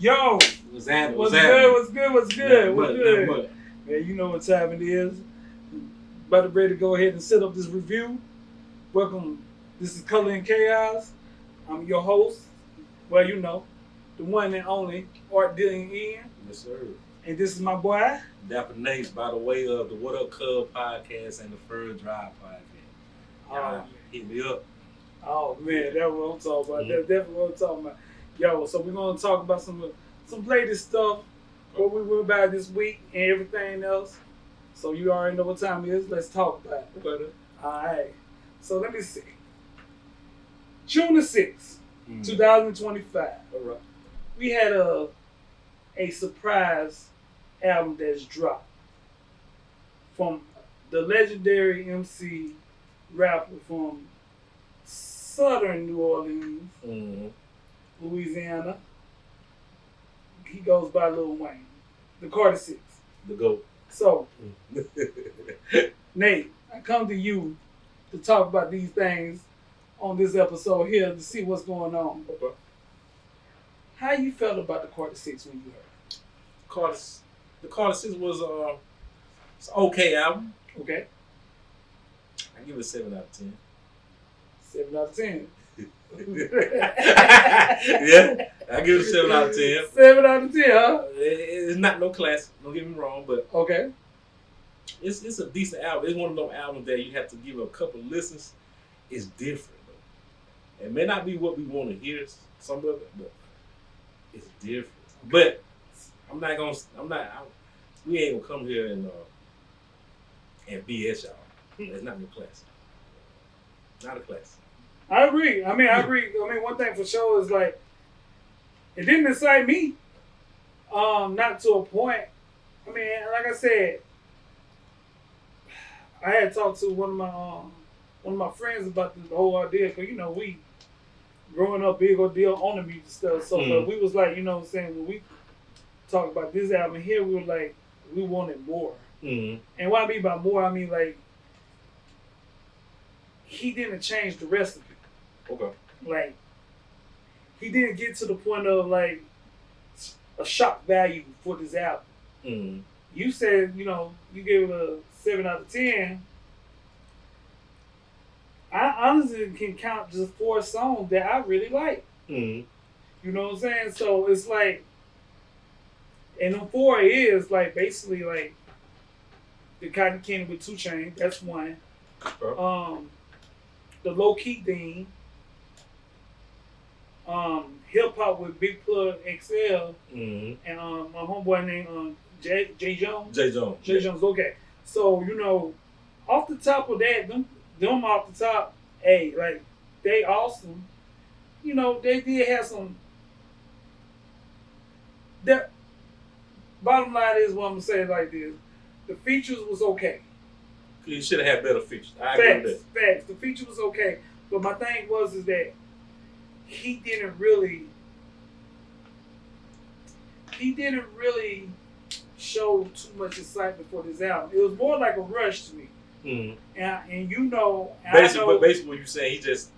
Yo, What's happening? What's good? What? Man, you know what time it is. About to ready to go ahead and set up this review. Welcome. This is Color and Chaos. I'm your host. Well, you know, the one and only Art Dealing Ian. Yes, sir. And this is my boy. Dapper Nate's by the way of the What Up Cub podcast and the Fur Drive podcast. Hit me up. Oh man, that's what I'm talking about. That's definitely what I'm talking about. Yo, so we're gonna talk about some latest stuff, what we went by this week and everything else. So you already know what time it is. Let's talk about it. Okay. Alright. So let me see. June the 6th, 2025. Alright. We had a surprise album that's dropped from the legendary MC rapper from Southern New Orleans, Louisiana. He goes by Lil Wayne, the Carter Six. The GOAT. So, Nate, I come to you to talk about these things on this episode here to see what's going on. Okay. How you felt about the Carter Six when you heard it? The Carter Six was it's an okay album. Okay. I give it a 7 out of 10. 7 out of 10. Yeah, I give it a 7 out of 10. 7 out of 10, huh? It's not no classic, don't get me wrong, but okay. It's a decent album. It's one of those albums that you have to give a couple listens. It's different though. It may not be what we want to hear, some of it, but it's different. But we ain't gonna come here and BS y'all. It's not no classic. Not a classic. I agree. I mean, one thing for sure is like, it didn't excite me. Not to a point. I mean, like I said, I had talked to one of my friends about the whole idea, because you know we growing up big deal on the music stuff. So but we was like, you know what I'm saying, when we talked about this album here, we were like, we wanted more. And what I mean by more, I mean like, he didn't change the recipe. Okay. Like, he didn't get to the point of like a shock value for this album. You said, you know, you gave it a 7 out of 10. I honestly can count just 4 songs that I really like. You know what I'm saying? So it's like, and the 4 is like basically like the Cotton Candy with 2 Chainz. That's one. The Low Key thing. Hip Hop with Big Plug XL. And my homeboy named Jay Jones. Jay Jones. Okay. So you know, off the top of that, them off the top, hey, like they awesome. You know, they did have some. That bottom line is what I'm gonna say like this: the features was okay. You should have had better features. I agree with that. Facts. The feature was okay, but my thing is that he didn't really show too much excitement for this album. It was more like a rush to me. And you know, basically what you're saying, he just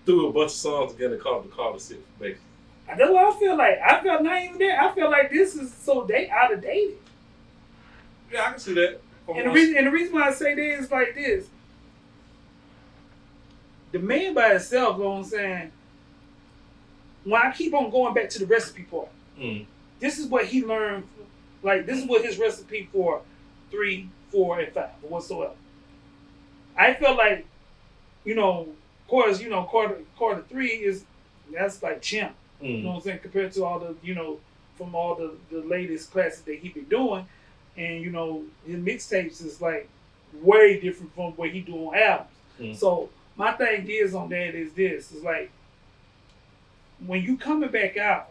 threw a bunch of songs together called the Carter Six, basically. That's what I feel like. I felt not even that. I feel like this is so out of date. Yeah, I can see that. And the reason why I say that is like this. The man by itself, you know what I'm saying, when I keep on going back to the recipe part, this is what he learned, like this is what his recipe for 3, 4, and 5, or whatsoever. I felt like, you know, of course, you know, quarter 3 that's like champ. You know what I'm saying, compared to all the, you know, from all the latest classics that he been doing. And, you know, his mixtapes is like way different from what he do on albums. So my thing is on that is this. It's like, when you coming back out,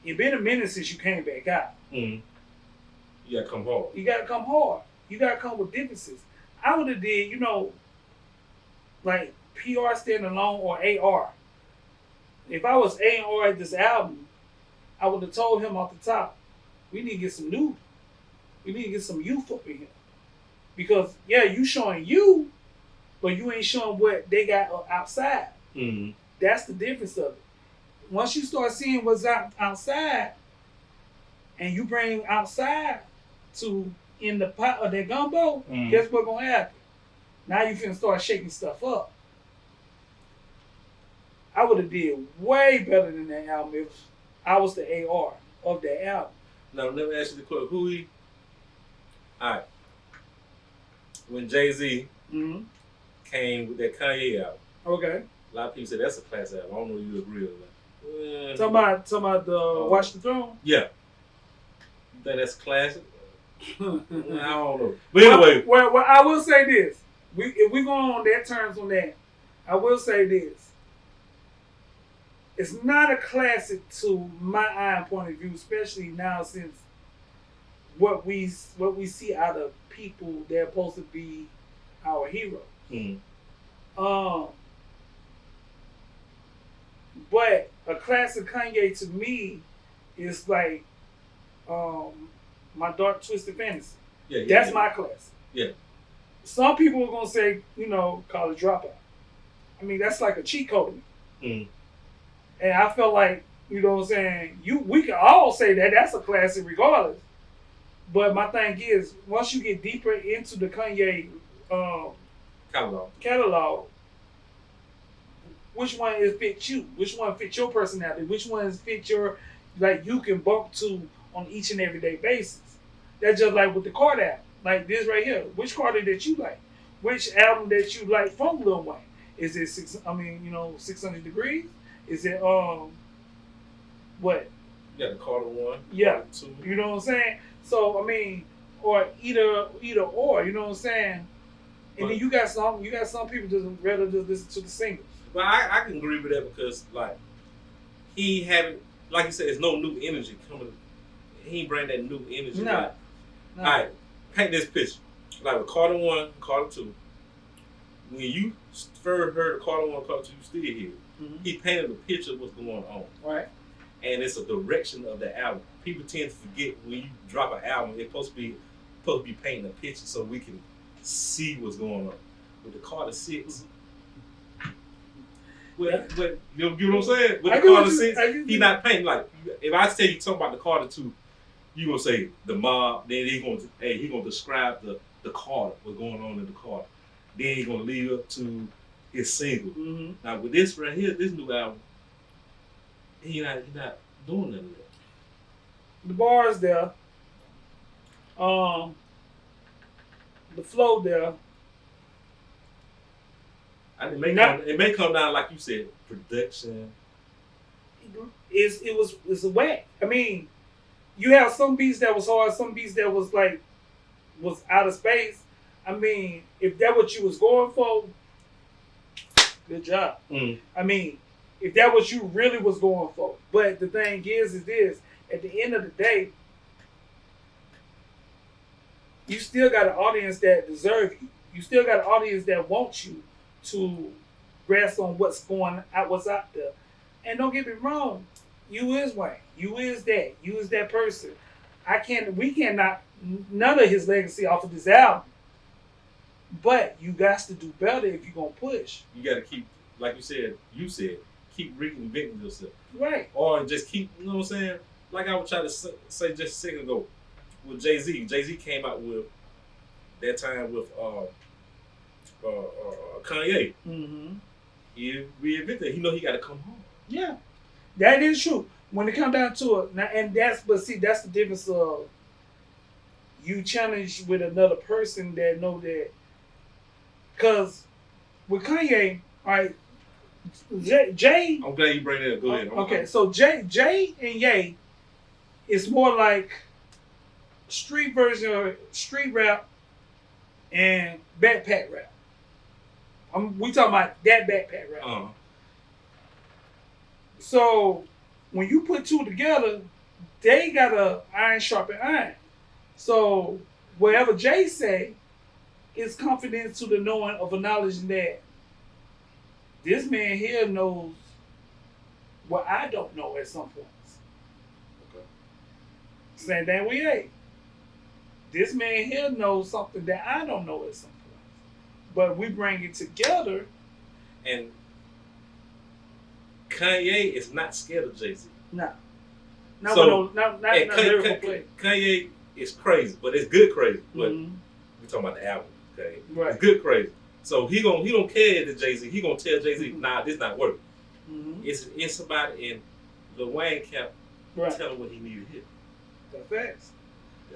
it's been a minute since you came back out. You gotta come hard. You gotta come hard. You gotta come with differences. I would have did, you know, like PR standing alone or AR. If I was A&R at this album, I would have told him off the top, we need to get some new. We need to get some youth up in here. Because, yeah, you showing you, but you ain't showing what they got outside. Mm-hmm. That's the difference of it. once you start seeing what's outside, and you bring outside to in the pot of that gumbo, guess what's gonna happen? Now you finna start shaking stuff up. I would have did way better than that album if I was the AR of that album. Now, let me ask you the question. Who he? All right. When Jay-Z came with that Kanye album, okay, a lot of people say that's a classic album. I don't know if you agree with that. Talking about the Watch the Throne? Yeah. You think that's classic? I don't know. But anyway. Well, I will say this. If we go on that terms on that, I will say this. It's not a classic to my eye point of view, especially now since what we see out of people they're supposed to be our heroes. But a classic Kanye to me is like My Dark Twisted Fantasy. That's my classic. Yeah. Some people are gonna say, College Dropout. I mean, that's like a cheat code. And I felt like, you know what I'm saying, we can all say that that's a classic regardless. But my thing is, once you get deeper into the Kanye catalog, which one fits you? Which one fits your personality? Which ones fit your, like, you can bump to on each and everyday basis? That's just like with the Carter album. Like this right here. Which Carter that you like? Which album that you like from Lil Wayne? Is it 600 Degrees? Is it what? You got the Carter 1. Yeah. Carter 2. You know what I'm saying? So I mean, or either or, you know what I'm saying? And then you got some people just rather just listen to the singles. But I can agree with that because like he haven't, like you said, there's no new energy coming. He ain't bring that new energy. No. Like, all right, paint this picture. Like with Carter 1, Carter 2. When you first heard Carter 1, Carter 2, you still hear it. He painted a picture of what's going on. Right. And it's a direction of the album. People tend to forget when you drop an album, it's supposed to be painting a picture so we can see what's going on. With the Carter 6, you know what I'm saying? With the Carter 6, he not painting like. If I tell you something about the Carter 2, you gonna say the mob. Then he gonna describe the Carter, what's going on in the Carter. Then he gonna lead up to his single. Now with this right here, this new album, he not doing none of that. The bars there, the flow there. It may come down like you said, production. It's a whack. I mean, you have some beats that was hard, some beats that was out of space. I mean, if that what you was going for, good job. I mean, if that what you really was going for. But the thing is this, at the end of the day, you still got an audience that deserve you. You still got an audience that wants you to grasp on what's out there. And don't get me wrong, you is Wayne. You is that. You is that person. We cannot none of his legacy off of this album. But you got to do better if you're going to push. You got to keep, like you said, keep reinventing yourself. Right. Or just keep, you know what I'm saying? Like I was trying to say just a second ago with Jay-Z. Jay-Z came out with, that time with Kanye. He reinvented. He know he got to come home. Yeah. That is true. When it comes down to it, now, that's the difference of you challenge with another person that know that. Because with Kanye, all right, Jay. I'm glad you bring that up. Go ahead. Okay, so Jay and Ye is more like street version of street rap and backpack rap. We talking about that backpack rap. So when you put two together, they got a iron sharpen iron. So whatever Jay say is confidence to the knowing of a knowledge that this man here knows what I don't know at some points. Okay. Same thing with Ye. This man here knows something that I don't know at some point. But we bring it together. And Kanye is not scared of Jay-Z. Nah. So, not lyrical play. Kanye is crazy, but it's good crazy. But we talking about the album, okay? Right. It's good crazy. So he don't care to Jay-Z. He gonna tell Jay-Z, nah, this not working. It's somebody in Lil Wayne camp tell him what he needed to hear. That's facts.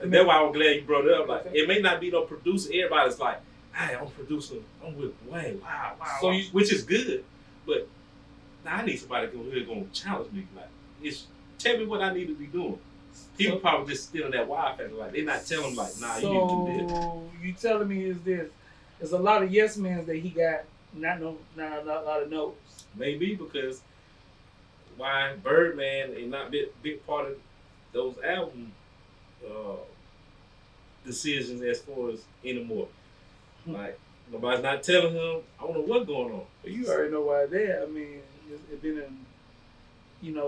That's why I'm glad you brought it up. Like, it may not be no producer. Everybody's like, hey, I'm producing. I'm with Wayne. Wow. So which is good, but now I need somebody who's gonna challenge me. Like, tell me what I need to be doing. People probably just still in that wild factor. Like, they're not telling him, like, nah, you need to do this. So you telling me is this? There's a lot of yes men that he got, not a lot of no's. Maybe because why Birdman ain't not big part of those album decisions as far as anymore. Like, nobody's not telling him, I don't know what's going on. But you already know why they're. I mean, it's been in,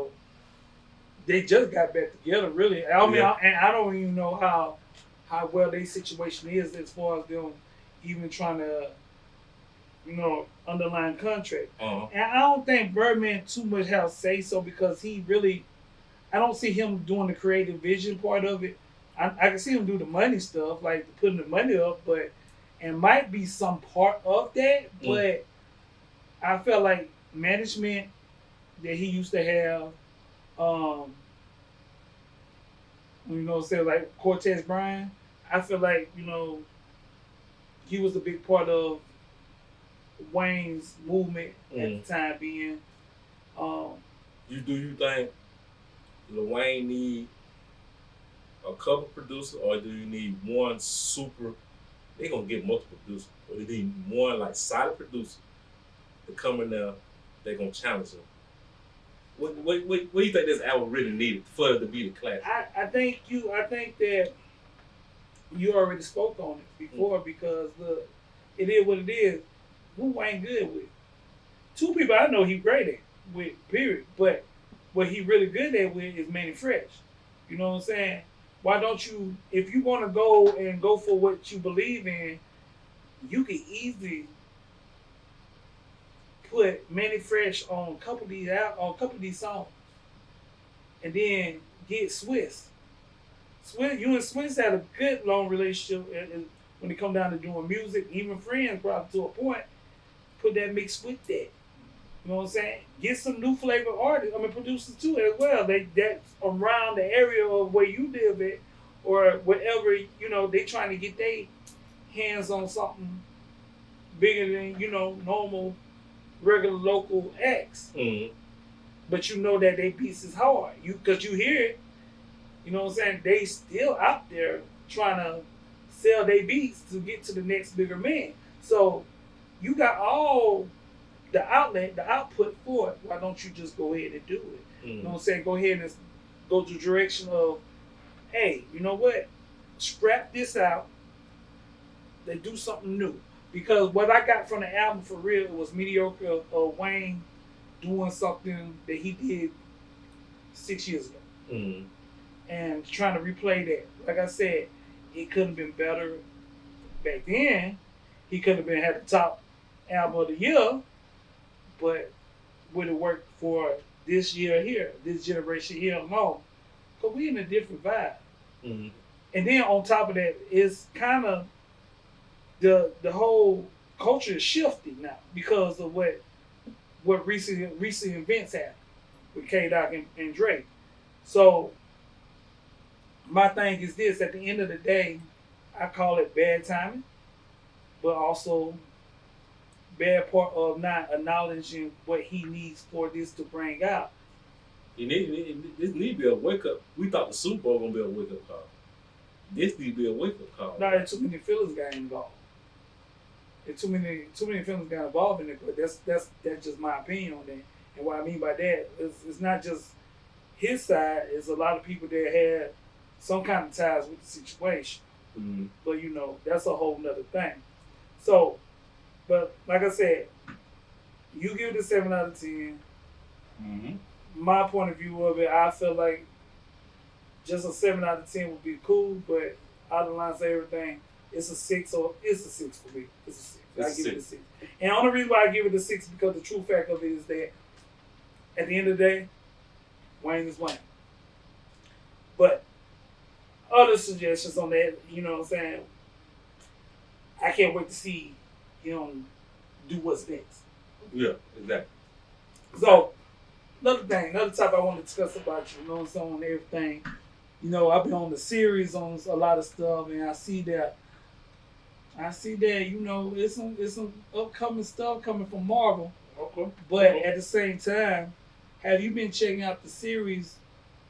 they just got back together, really. I mean, I don't even know how well their situation is as far as them even trying to, underline contract. And I don't think Birdman too much has to say so because he really, I don't see him doing the creative vision part of it. I can see him do the money stuff, like putting the money up, but it might be some part of that. But I felt like management that he used to have, say like Cortez Bryan, I feel like, he was a big part of Wayne's movement at the time being. Do you think Lil Wayne need a couple producers, or do you need one super? They gonna get multiple producers, or you need one like solid producer to come in there. They gonna challenge them. What do you think this album really needed for it to be the classic? I think that you already spoke on it before because it is what it is. Who Wayne good with? Two people I know he great at with, period. But what he really good at with is Manny Fresh. You know what I'm saying? Why don't you, if you want to go for what you believe in, you can easily put Manny Fresh on a couple of these songs, and then get Swiss. You and Swiss had a good long relationship when it come down to doing music, even friends probably to a point. Put that mix with that. You know what I'm saying? Get some new flavor artists, producers too as well. That's around the area of where you live at, or wherever, they trying to get their hands on something bigger than, normal, regular local acts. But you know that they beats is hard. Because you hear it, you know what I'm saying? They still out there trying to sell their beats to get to the next bigger man. So you got all the outlet, the output for it. Why don't you just go ahead and do it? You know what I'm saying? Go ahead and go to the direction of, hey, you know what? Scrap this out. They do something new. Because what I got from the album for real, it was mediocre of Wayne doing something that he did 6 years ago. And trying to replay that. Like I said, it couldn't have been better back then. He could have had the top album of the year, but would it work for this year here, this generation here alone? Because we in a different vibe. And then on top of that, it's kind of the whole culture is shifting now because of what recent events happened with K-Dot and Drake. So my thing is this: at the end of the day, I call it bad timing, but also bad part of not acknowledging what he needs for this to bring out. This need to be a wake up. We thought the Super Bowl gonna be a wake up call. This need to be a wake up call. No, there's too many feelings got involved. There's too many feelings got involved in it. But that's just my opinion on that. And what I mean by that is it's not just his side. It's a lot of people that had some kind of ties with the situation. But that's a whole nother thing. So, but like I said, you give it a 7 out of 10. My point of view of it, I feel like just a 7 out of 10 would be cool, but out of the lines of everything, it's a 6, or it's a 6 for me. It's a 6. I give it a 6. And the only reason why I give it a 6 is because the true fact of it is that at the end of the day, Wayne is Wayne. But other suggestions on that, you know what I'm saying? I can't wait to see him do what's next. Yeah, exactly. So, another topic I want to discuss about you know what I'm saying, on everything. You know, I've been on the series on a lot of stuff, and I see that, you know, it's some upcoming stuff coming from Marvel. Okay. But at the same time, have you been checking out the series,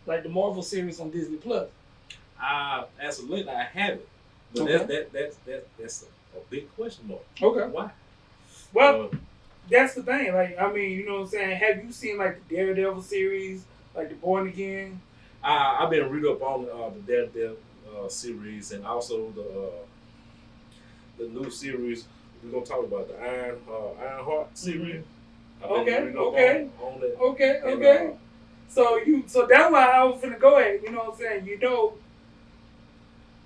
like the Marvel series on Disney Plus? As of late, I haven't. But Okay. that's a big question mark. Okay. Why? Well, that's the thing. Like, I mean, you know what I'm saying? Have you seen like the Daredevil series, like the Born Again? I've been reading up on the Daredevil series, and also the new series we're gonna talk about, the Ironheart series. Mm-hmm. Okay. And, So that's why I was finna go at. You know what I'm saying? You know,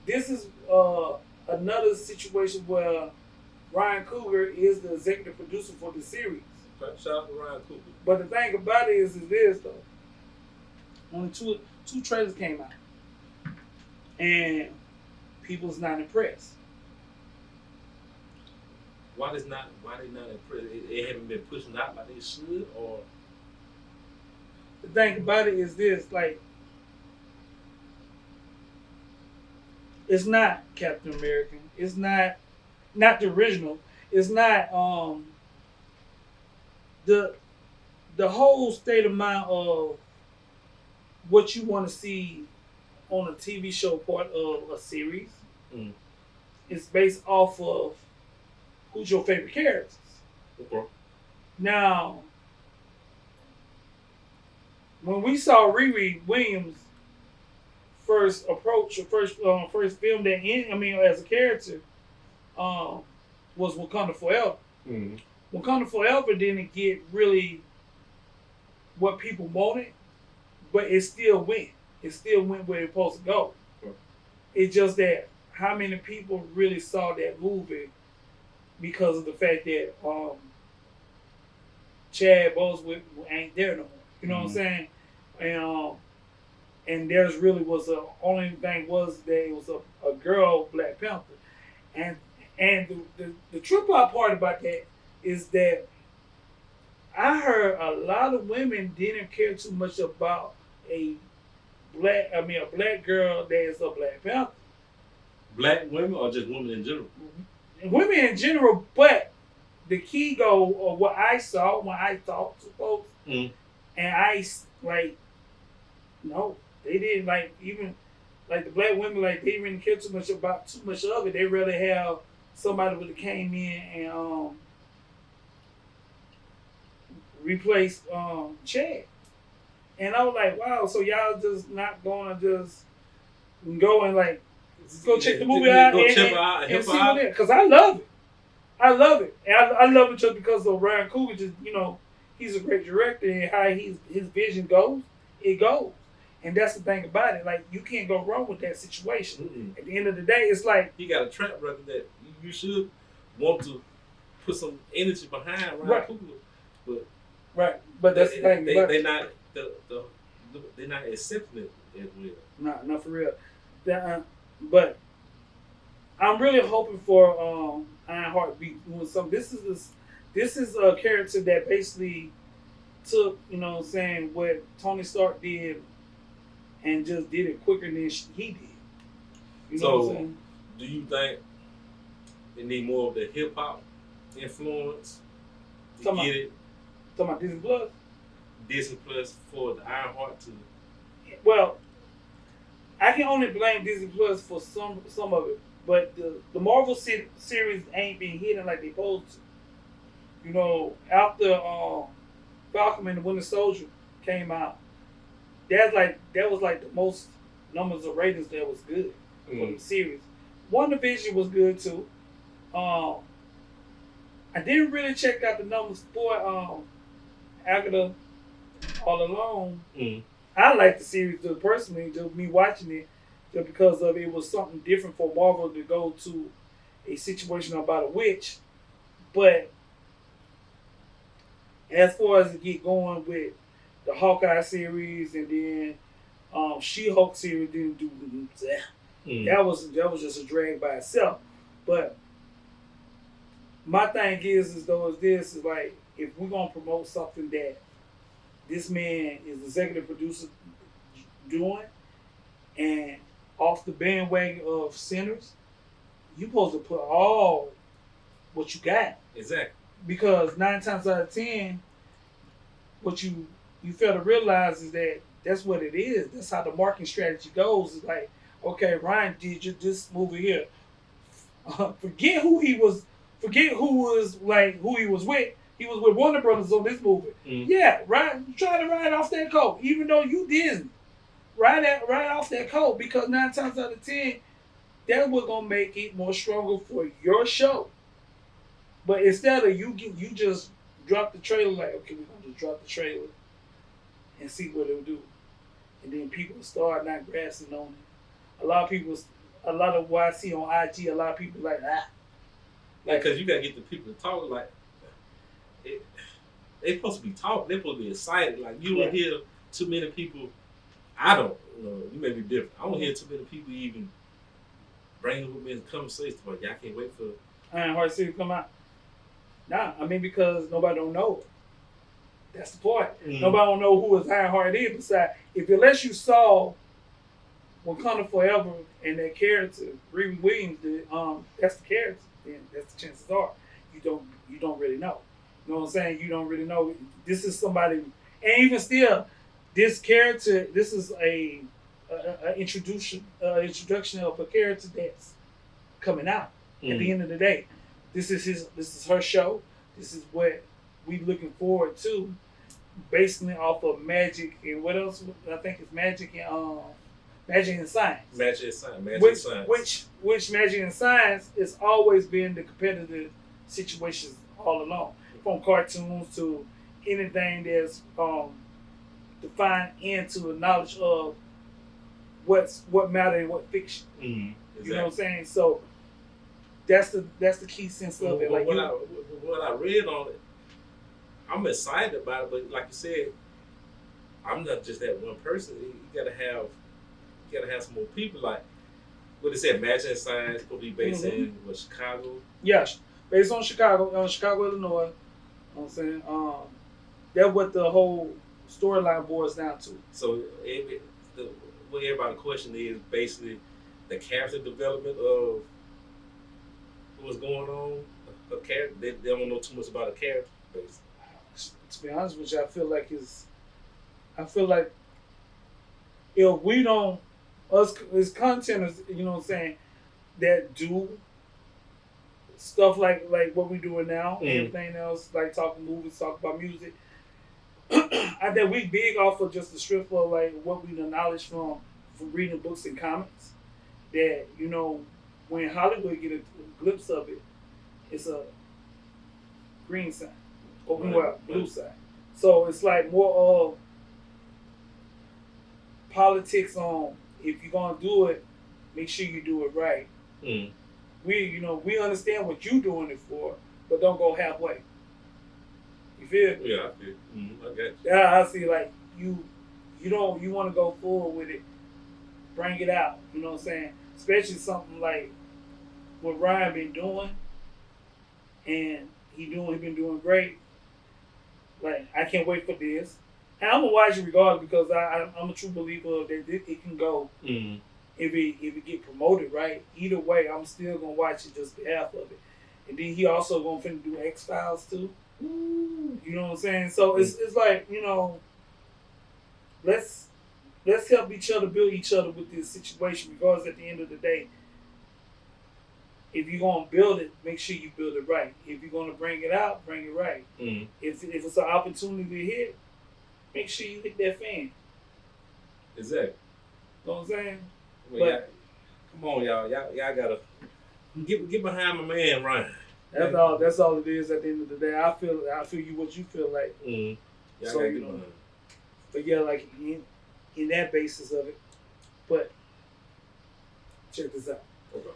this is another situation where Ryan Coogler is the executive producer for the series. Shout out to Ryan Coogler. But the thing about it is this though. Only two trailers came out, and people's not impressed. Why they not impressed? They haven't been pushing out like they should, or The thing about it is this, like, it's not Captain America. It's not the original. It's not the whole state of mind of what you want to see on a TV show part of a series. Mm. It's based off of who's your favorite characters. Okay. Now, when we saw Riri Williams first film as a character, was Wakanda Forever. Mm-hmm. Wakanda Forever didn't get really what people wanted, but it still went. It still went where it's supposed to go. Okay. It's just that how many people really saw that movie because of the fact that Chad Boswick ain't there no more. You know what I'm saying? And there's really was a only thing was that it was a girl Black Panther, and the trip out part about that is that I heard a lot of women didn't care too much about a black girl that is a Black Panther. Black women or just women in general? Women in general, but the key goal of what I saw when I talked to folks, and I like, no, they didn't like even like the black women like they didn't care too much of it. They rather have somebody would have came in and replaced Chad, and I was like, wow, so y'all just not gonna just go and like go check the movie out and see what it is, because I love it. I love it. And I love it just because of Ryan Coogler. Just, you know, he's a great director, and how his vision goes, it goes. And that's the thing about it. Like, you can't go wrong with that situation. Mm-mm. At the end of the day, it's like he got a track record that you should want to put some energy behind Ryan Coogler. But that's the thing. They're not accepting it as well. Not for real. But I'm really hoping for Ironheart be doing something. This is a character that basically took, you know what I'm saying, what Tony Stark did and just did it quicker than he did. You know what I'm saying? Do you think they need more of the hip hop influence to get it? Talking about Disney Plus? Disney Plus for the Ironheart to. Well, I can only blame Disney Plus for some of it, but the Marvel series ain't been hitting like they supposed to. You know, after Falcon and the Winter Soldier came out, that was like the most numbers of ratings that was good for the series. WandaVision was good too. I didn't really check out the numbers for Agatha All Alone. I like the series just personally, just me watching it, just because of it was something different for Marvel to go to a situation about a witch. But as far as to get going with the Hawkeye series, and then She-Hulk series didn't do that. That was just a drag by itself. But my thing is like, if we're gonna promote something that this man is executive producer doing, and off the bandwagon of Sinners, you supposed to put all what you got. Exactly. Because 9 times out of 10, what you fail to realize is that that's what it is. That's how the marketing strategy goes. It's like, okay, Ryan did this movie here. Forget who he was with. He was with Warner Brothers on this movie. Yeah, Ryan, try to ride off that coat, even though you didn't. Ride off that coat, because 9 times out of 10, that's what's gonna make it more stronger for your show. But instead of you just drop the trailer, like, okay, we're gonna just drop the trailer and see what it'll do, and then people start not grasping on it. A lot of what I see on IG, a lot of people like because you gotta get the people to talk. Like, they supposed to be talking. They supposed to be excited. Like, you don't hear too many people. I don't. You may be different. I don't hear too many people even bringing up in the conversation. But y'all can't wait for Ironheart City to come out. Nah, I mean, because nobody don't know it. That's the point. Nobody don't know who Ironheart is. Besides, unless you saw Wakanda Forever and that character, Riri Williams, that's the character. Then that's the chances are you don't really know. You know what I'm saying? You don't really know. This is somebody, and even still, this character. This is a introduction of a character that's coming out. At the end of the day, this is her show. This is what we looking forward to, basing it off of Magic and what else? I think it's Magic and Science. Magic and Science. Which Magic and Science has always been the competitive situations all along, from cartoons to anything that's defined into the knowledge of what matter and what fiction. Exactly. You know what I'm saying? So that's the key sense of it. Like, what I read on it, I'm excited about it, but like you said, I'm not just that one person. You gotta have some more people. Like what they said, Magic and Science will be based in Chicago. Yeah, based on Chicago, Illinois. You know what I'm saying? That's what the whole storyline boils down to. So what everybody's question is basically the character development of what's going on. They don't know too much about a character, basically. To be honest with you, I feel like if we don't, us as contenters, you know what I'm saying, that do stuff like what we're doing now, everything else, like talking movies, talk about music, I think we big off of just the strip of like what we knowledge from reading books and comics. That, you know, when Hollywood get a glimpse of it, it's a green sign. Or blue side. So it's like more of politics on, if you're gonna do it, make sure you do it right. We understand what you're doing it for, but don't go halfway. You feel? Yeah, I feel. I got you. Yeah, I see. Like you want to go forward with it, bring it out. You know what I'm saying? Especially something like what Ryan been doing, and he been doing great. Like, I can't wait for this. And I'm gonna watch it regardless, because I'm a true believer that it can go. If it get promoted right, either way, I'm still gonna watch it just behalf of it. And then he also gonna finna do X-Files too. You know what I'm saying? So it's like, you know, let's help each other build each other with this situation, because at the end of the day, if you're gonna build it, make sure you build it right. If you're gonna bring it out, bring it right. If it's an opportunity to hit, make sure you hit that fan. Exactly. You know what I'm saying? Well, come on, y'all. Y'all gotta get behind my man, Ryan. That's all it is. At the end of the day, I feel you what you feel like. So, you know. But yeah, like in that basis of it. But check this out. Okay.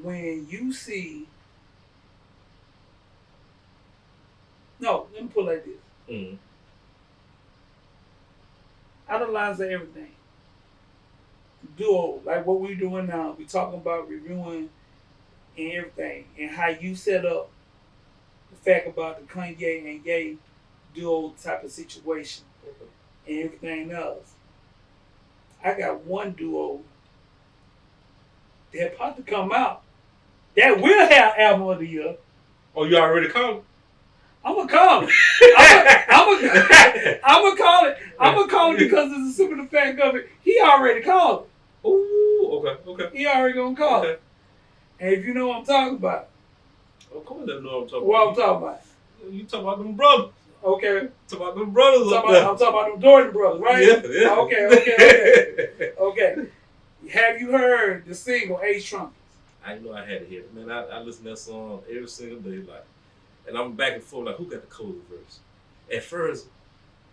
when you see, no, let me put it like this. Mm-hmm. Out of lines of everything. Duo, like what we're doing now, we talking about reviewing and everything, and how you set up the fact about the Kanye and Ye duo type of situation and everything else. I got one duo that about to come out that will have album of the year. Oh, you already called it? I'm gonna call it. I'm gonna call it. I'm gonna call it because it's a simple fact of it. He already called it. Ooh, okay. He already gonna call it. And if you know what I'm talking about. Of course I know what I'm talking what about. I'm talking about. You talking about them brothers. Okay. Talking about them brothers I'm talking about them Jordan brothers, right? Yeah. Okay. Have you heard the single Trumpets? I know I had to hear it. Man, I listen to that song every single day, like, and I'm back and forth, like, who got the Coogler verse? At first,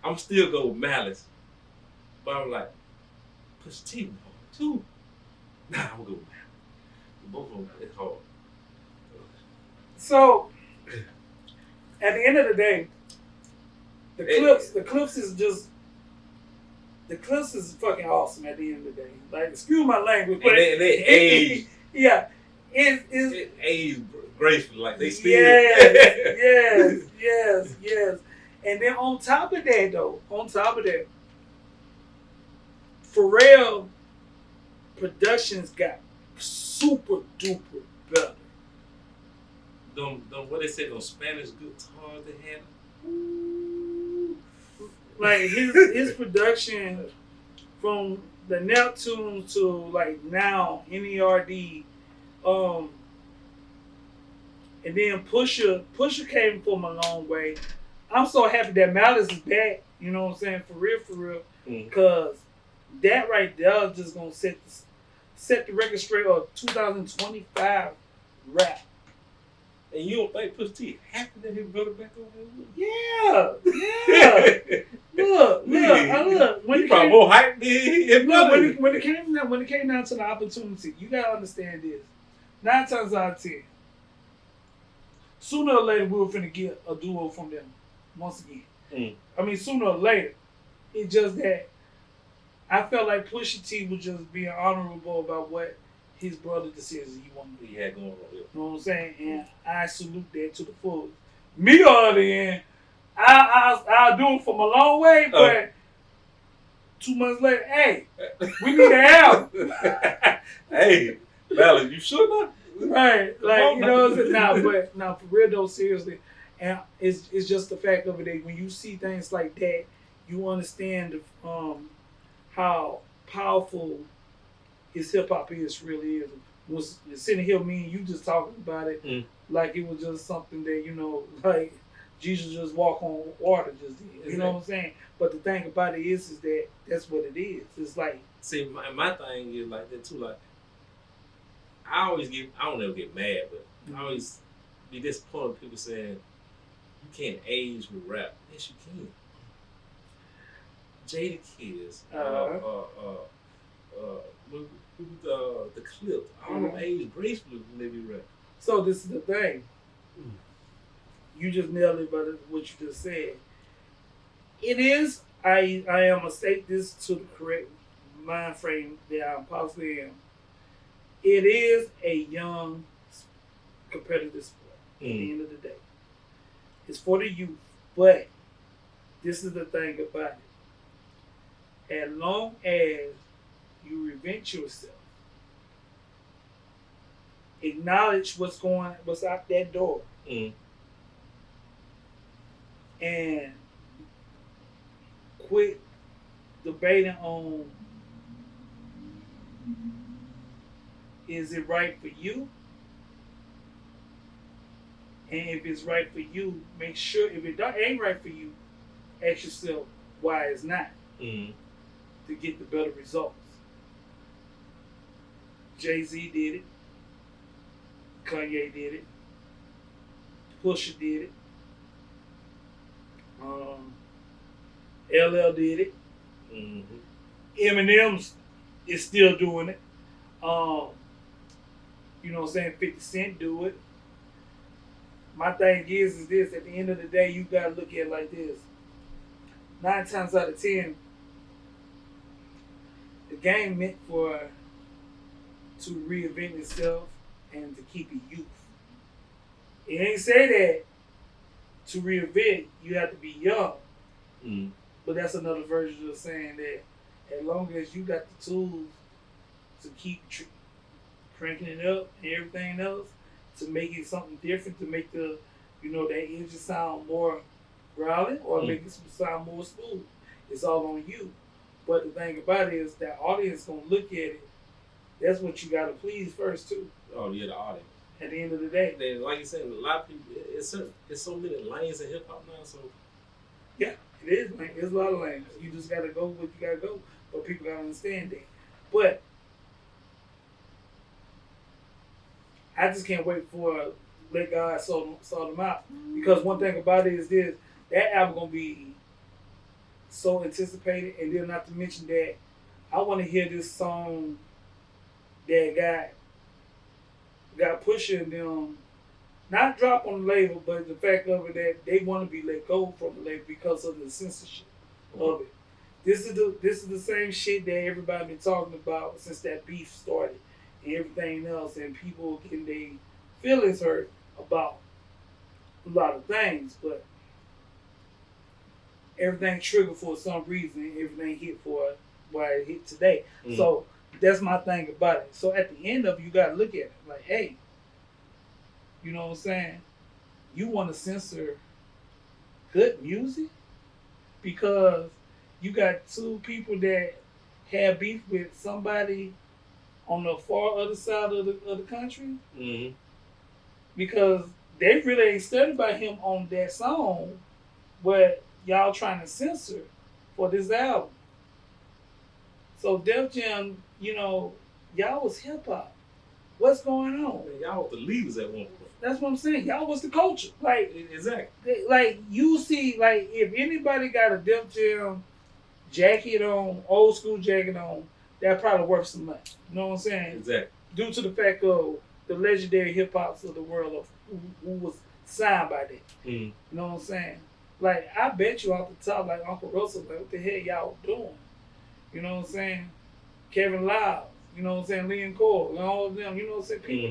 I'm still going with Malice, but I'm like, Push T was hard too. Nah, I'm going with Malice. Both of them, it's hard. So, at the end of the day, the Clipse is fucking awesome at the end of the day. Like, excuse my language, but they age. Yeah. It aged gracefully, like they still. Yes. And then on top of that, Pharrell Productions got super duper better. What they say, those Spanish guitars they had. Like his production from the Neptune to like now NERD, and then Pusha came from a long way. I'm so happy that Malice is back. You know what I'm saying? For real, because that right there is just gonna set the record straight of 2025 rap. And you don't think Push T happy that his brother back over there? Yeah. Look. When he probably more hype than his brother. When it came down to the opportunity, you gotta understand this. 9 times out of 10, sooner or later we were finna get a duo from them once again. I mean, sooner or later. It's just that I felt like Pusha T was just being honorable about what his brother decisions he had going on. You know what I'm saying? And I salute that to the fullest. Me on the other end, I'll do it from a long way, but 2 months later, hey, we need an album. Hey, Valerie, you sure not? Right, like, you know what I'm saying? Now, for real though, seriously, and it's just the fact of it that when you see things like that, you understand how powerful his hip hop really is. Was sitting here, me and you just talking about it, like it was just something that, you know, like Jesus just walk on water, just did. You know what I'm saying? But the thing about it is that that's what it is. It's like, see, my thing is like that too. Like, I don't ever get mad, but I always be disappointed with people saying you can't age with rap. Yes, you can. Jada Kids, the Clipse, all them age gracefully when they be rap. So this is the thing. You just nailed it by what you just said. It is, I am gonna state this to the correct mind frame that I possibly am. It is a young competitive sport at the end of the day. It's for the youth, but this is the thing about it. As long as you reinvent yourself, acknowledge what's out that door, and quit debating on, is it right for you? And if it's right for you, make sure, if it ain't right for you, ask yourself why it's not, to get the better results. Jay-Z did it. Kanye did it. Pusha did it. LL did it. Eminem is still doing it. You know what I'm saying? 50 Cent do it. My thing is this: at the end of the day, you gotta look at it like this. 9 times out of 10, the game meant to reinvent itself and to keep it youth. It ain't say that to reinvent you have to be young, but that's another version of saying that as long as you got the tools to keep cranking it up and everything else, to make it something different, to make the that engine sound more growling or make it sound more smooth, it's all on you. But the thing about it is that audience gonna look at it. That's what you gotta please first too. Oh yeah, the audience. At the end of the day. Then, like you said, a lot of people. It's so many lanes in hip hop now. So yeah, it is, man. There's a lot of lanes. You just gotta go what you gotta go. But people gotta understand that. But I just can't wait for Let God sort them out. Because one thing about it is this: that album gonna be so anticipated, and then not to mention that I want to hear this song that got pushing them not drop on the label, but the fact of it that they want to be let go from the label because of the censorship of it. This is the same shit that everybody been talking about since that beef started and everything else, and people getting their feelings hurt about a lot of things, but everything triggered for some reason, and everything hit for why it hit today. So that's my thing about it. So at the end of it, you gotta look at it like, hey, you know what I'm saying? You want to censor good music because you got two people that have beef with somebody on the far other side of the country, because they really ain't studied about him on that song, but y'all trying to censor for this album. So Def Jam, y'all was hip hop. What's going on? Man, y'all was the leaders at one point. That's what I'm saying. Y'all was the culture. Like exactly. Like you see, like if anybody got a Def Jam jacket on, old school jacket on, that probably worth some money. You know what I'm saying? Exactly. Due to the fact of the legendary hip hops of the world of who was signed by that. You know what I'm saying? Like I bet you off the top, like Uncle Russell, like what the hell y'all doing? You know what I'm saying? Kevin Love, you know what I'm saying? Leon Cole, and all of them, you know what I'm saying? People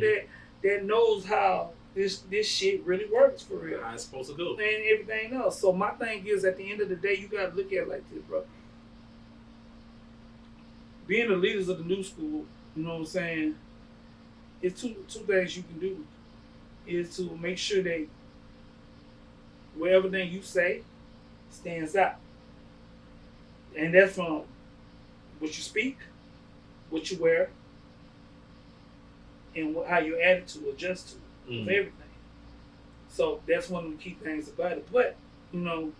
that knows how this shit really works for real. How it's supposed to go. And everything else. So my thing is, at the end of the day, you gotta look at it like this, bro. Being the leaders of the new school, you know what I'm saying? It's two things you can do. Is to make sure that everything you say stands out. And that's from what you speak, what you wear, and how your attitude adjusts to of everything. So that's one of the key things about it. But, I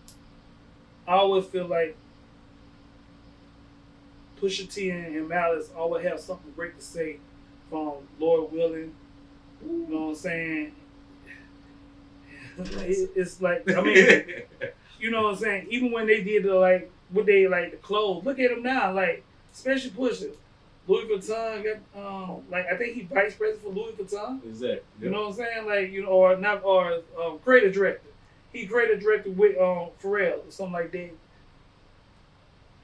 always feel like Pusha T and Malice always have something great to say, from Lord willing. You know what I'm saying? It's like, I mean, you know what I'm saying? Even when they did the clothes, look at them now, like, especially Pusha. Louis Vuitton got, I think he's vice president for Louis Vuitton. Exactly. You know what I'm saying? Like, creative director. He creative director with Pharrell or something like that.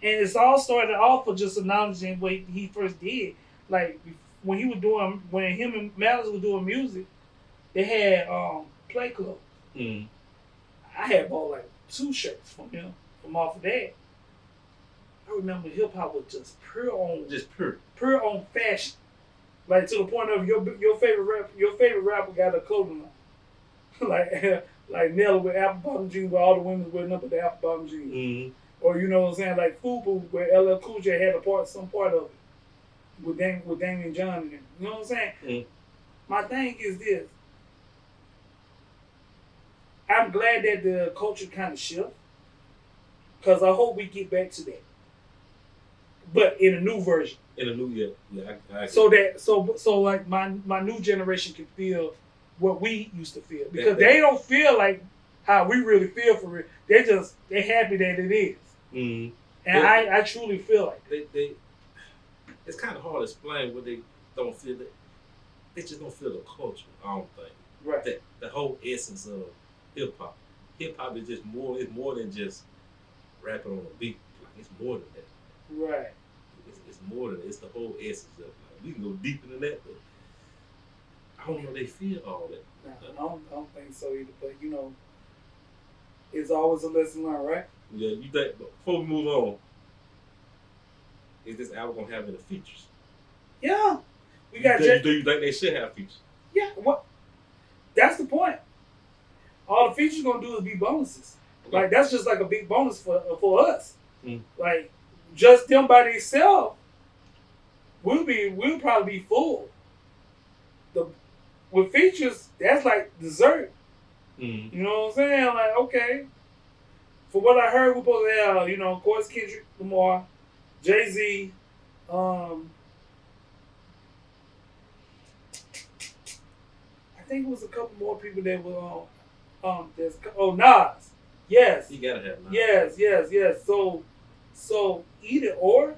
And it's all started off of just acknowledging what he first did. Like, when him and Malice was doing music, they had play clothes. I had bought like 2 shirts from him from off of that. I remember hip hop was just pure on fashion, like to the point of your favorite rapper got a clothing line, like Nelly with apple bottom jeans, where all the women wear nothing but the apple bottom jeans, or you know what I'm saying, like FUBU where LL Cool J had some part of it with Damian John in it. You know what I'm saying? My thing is this. I'm glad that the culture kind of shifts, because I hope we get back to that, but in a new version. In a new, I so like my new generation can feel what we used to feel, because they don't feel like how we really feel for it. They're happy that it is. And I truly feel like they it's kind of hard to explain what they don't feel. That they just don't feel the culture. I don't think. Right. That the whole essence of hip hop. Hip hop is just more. It's more than just rapping on a beat. Like it's more than that. Right. It's more than that. It's the whole essence of it. Like, we can go deeper than that, but I don't know. They feel all that. Nah, I don't think so either. But you know, it's always a lesson learned, right? Yeah. You think before we move on, is this album gonna have any features? Yeah. We Do got. you think they should have features? Yeah. What? That's the point. All the features gonna do is be bonuses. Okay. Like that's just like a big bonus for us. Mm. Like just them by themselves, we'll probably be full. With features, that's like dessert. Mm. You know what I'm saying? Like okay. For what I heard, we're supposed to have, of course, Kendrick Lamar, Jay-Z, I think it was a couple more people that were on. Nas. Yes. You gotta have Nas. Yes. So either or,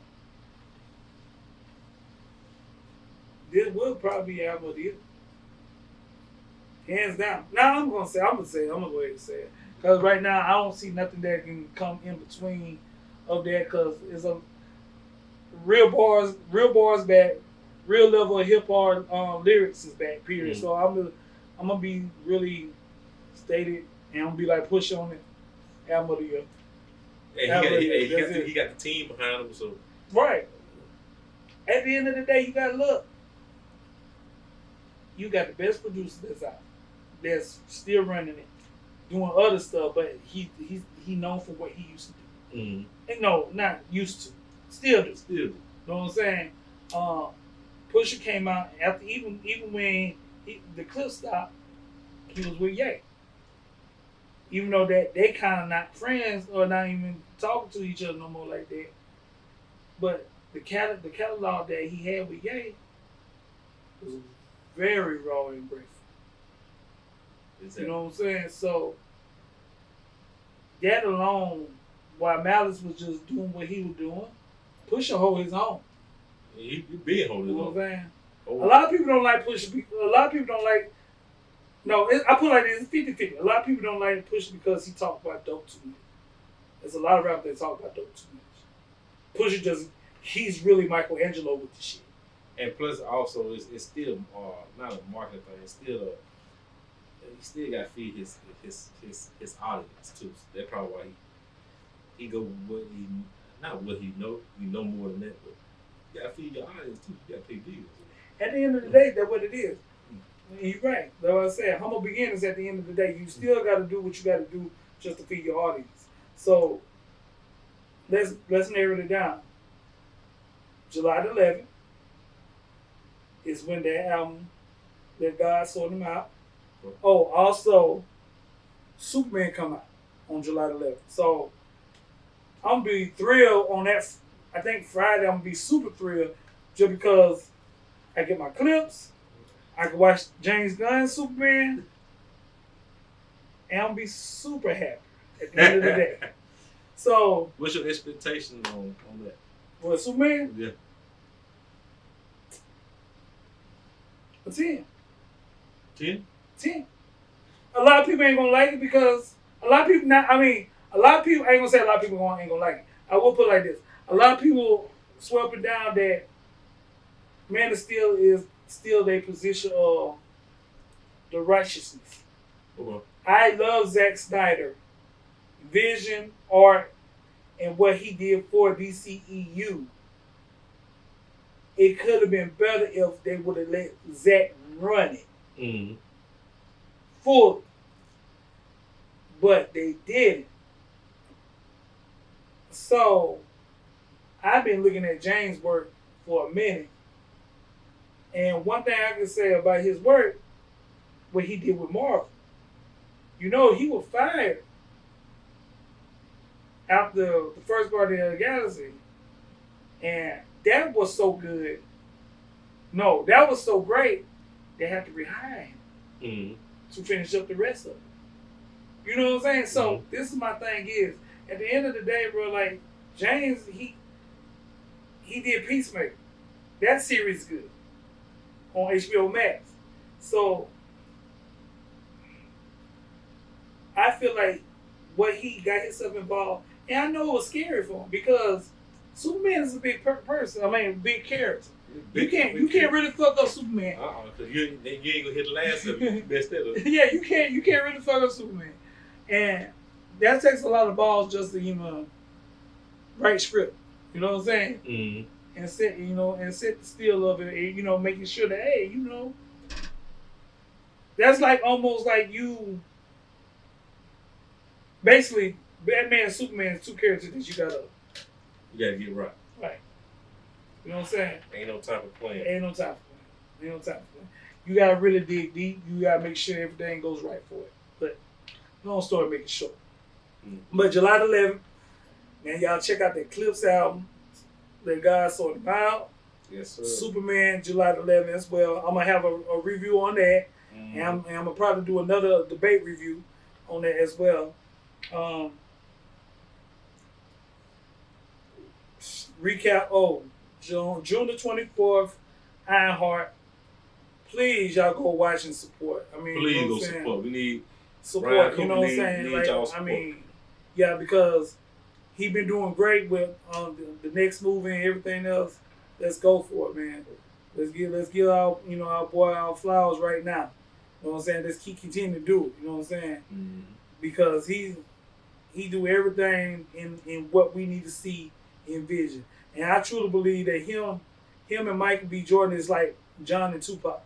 this will probably be album of the year. Hands down. Now I'm gonna go ahead and say it. Because right now I don't see nothing that can come in between of that, because it's a real bars back, real level of hip hop lyrics is back, period. So I'm gonna be really stated, and I'm gonna be like push on it, album of the year. And he got the team behind him, so right. At the end of the day, you gotta look. You got the best producer that's out, that's still running it, doing other stuff, but he known for what he used to do. Mm-hmm. And no, not used to. Still do. You know what I'm saying? Pusha came out after even when the Clipse stopped, he was with Ye. Even though that they kind of not friends or not even talking to each other no more like that. But the catalog that he had with Ye was very raw and grateful. You know what I'm saying? So that alone, while Malice was just doing what he was doing, Pusha hold his own. He been holding his own. You know what I'm saying? A lot of people don't like Pusha. A lot of people don't like. No, I put it like this: 50-50. A lot of people don't like Pusha because he talk about dope too much. There's a lot of rappers that talk about dope too much. Pusha he's really Michelangelo with the shit. And plus, also, it's still not a market thing. It's still he still got to feed his audience too. So that's probably why he go with what he know. You know more than that, but you got to feed your audience too. You got to pay bills. At the end of the day, that's what it is. You're right. That's what I said. Humble beginnings. At the end of the day, you still got to do what you got to do just to feed your audience. So let's narrow it down. July the 11th is when that album that God sorted him out. Oh, also Superman come out on July the 11th. So I'm gonna be thrilled on that. I think Friday I'm gonna be super thrilled just because I get my clips. I can watch James Gunn's Superman, and I'm gonna be super happy at the end of the day. So, what's your expectation on that? For Superman? Yeah. A 10. 10? 10. A lot of people ain't gonna like it because a lot of people a lot of people, I ain't gonna say a lot of people ain't gonna like it. I will put it like this. A lot of people swear up and down that Man of Steel is still their position of the righteousness. Okay. I love Zack Snyder, vision, art, and what he did for DCEU. It could have been better if they would have let Zack run it. Mm-hmm. Fully. But they didn't. So, I've been looking at James' work for a minute. And one thing I can say about his work, what he did with Marvel, he was fired after the first Guardian of the Galaxy. And that was so good. No, that was so great, they had to rehire him to finish up the rest of it. You know what I'm saying? So, this is my thing is, at the end of the day, bro, like, James, he did Peacemaker. That series is good. on HBO Max. So I feel like what he got himself involved, and I know it was scary for him because Superman is a big person. I mean, big character. You can't really fuck up Superman. Because you ain't gonna hit the last of it. You messed that up. Yeah, you can't really fuck up Superman, and that takes a lot of balls just to even write script. You know what I'm saying? Mm-hmm. And set the steel of it, and, making sure that, hey, that's like almost like you, basically, Batman and Superman is two characters that you gotta get right. Right. You know what I'm saying? Ain't no time for playing. Ain't no time for playing. You gotta really dig deep. You gotta make sure everything goes right for it. But long story, make it short. Mm-hmm. But July the 11th, man, y'all check out that Clipse album. That God sorted out. Yes, sir. Superman, July the 11th as well. I'm gonna have a review on that, and I'm gonna probably do another debate review on that as well. Recap. June the 24th, Ironheart. Please, y'all go watch and support. I mean, please go support. We need support. You know what I'm saying? Like, I mean, yeah, because he been doing great with the next movie and everything else. Let's go for it, man. Let's give our boy our flowers right now. You know what I'm saying? Let's continue to do it. You know what I'm saying? Mm-hmm. Because he do everything in what we need to see in vision. And I truly believe that him and Michael B. Jordan is like John and Tupac.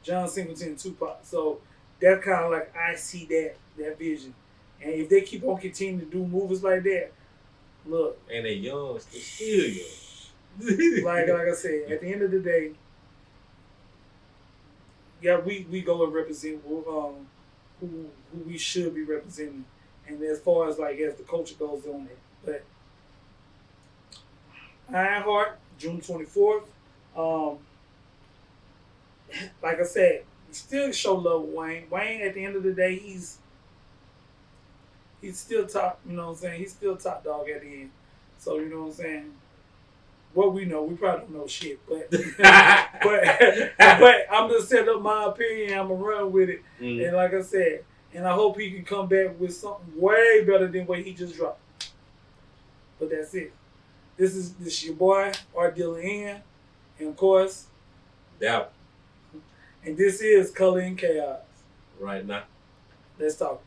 John Singleton and Tupac. So that's kind of like I see that vision. And if they keep on continuing to do movies like that, look. And they're young, they're still young. like I said, at the end of the day, yeah, we go and represent who we should be representing. And as far as as the culture goes on it. But Ironheart, June 24th. Like I said, still show love with Wayne. Wayne, at the end of the day, he's still top, you know what I'm saying? He's still top dog at the end. So, you know what I'm saying? What we know, we probably don't know shit, but but I'm just setting up my opinion, I'm going to run with it. Mm. And like I said, and I hope he can come back with something way better than what he just dropped. But that's it. This is your boy, Art Dealer N, and of course, yeah. And this is Color and Chaos. Right now. Let's talk.